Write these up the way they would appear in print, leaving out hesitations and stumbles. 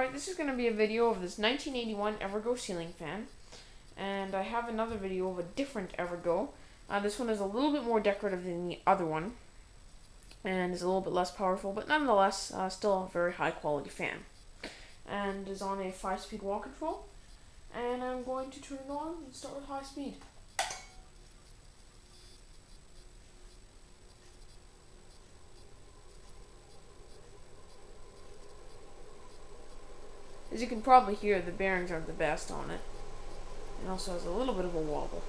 Alright, this is going to be a video of this 1981 Evergo ceiling fan. And I have another video of a different Evergo. This one is a little bit more decorative than the other one. And is a little bit less powerful, but nonetheless, still a very high quality fan. And is on a 5-speed wall control. And I'm going to turn it on and start with high speed. As you can probably hear, the bearings aren't the best on it. It also has a little bit of a wobble.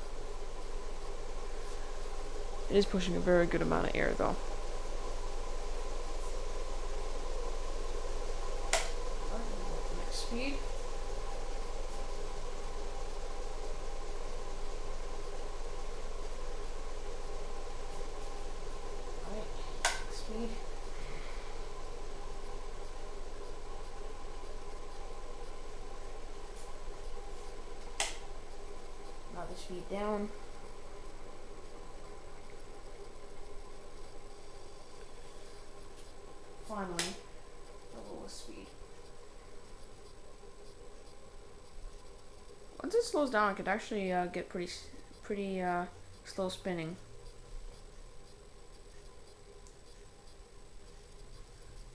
It is pushing a very good amount of air though. Next speed. Alright, next speed. Another speed down. Finally, the lowest speed. Once it slows down, it could actually get pretty slow spinning.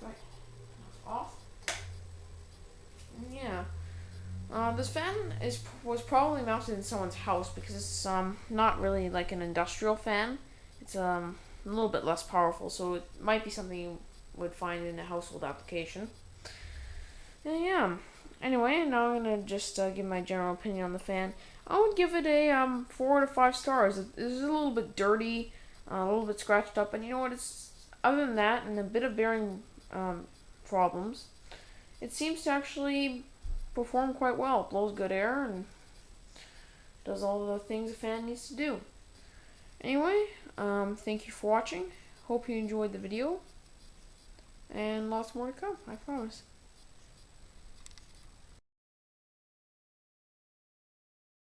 Right, off. And yeah. This fan was probably mounted in someone's house because it's not really like an industrial fan. It's a little bit less powerful, so it might be something you would find in a household application. And yeah. Anyway, now I'm gonna just give my general opinion on the fan. I would give it a 4 to 5 stars. It's a little bit dirty, a little bit scratched up, and you know what? It's other than that and a bit of bearing problems, it seems to actually perform quite well. It blows good air and does all the things a fan needs to do. Anyway, thank you for watching. Hope you enjoyed the video. And lots more to come, I promise.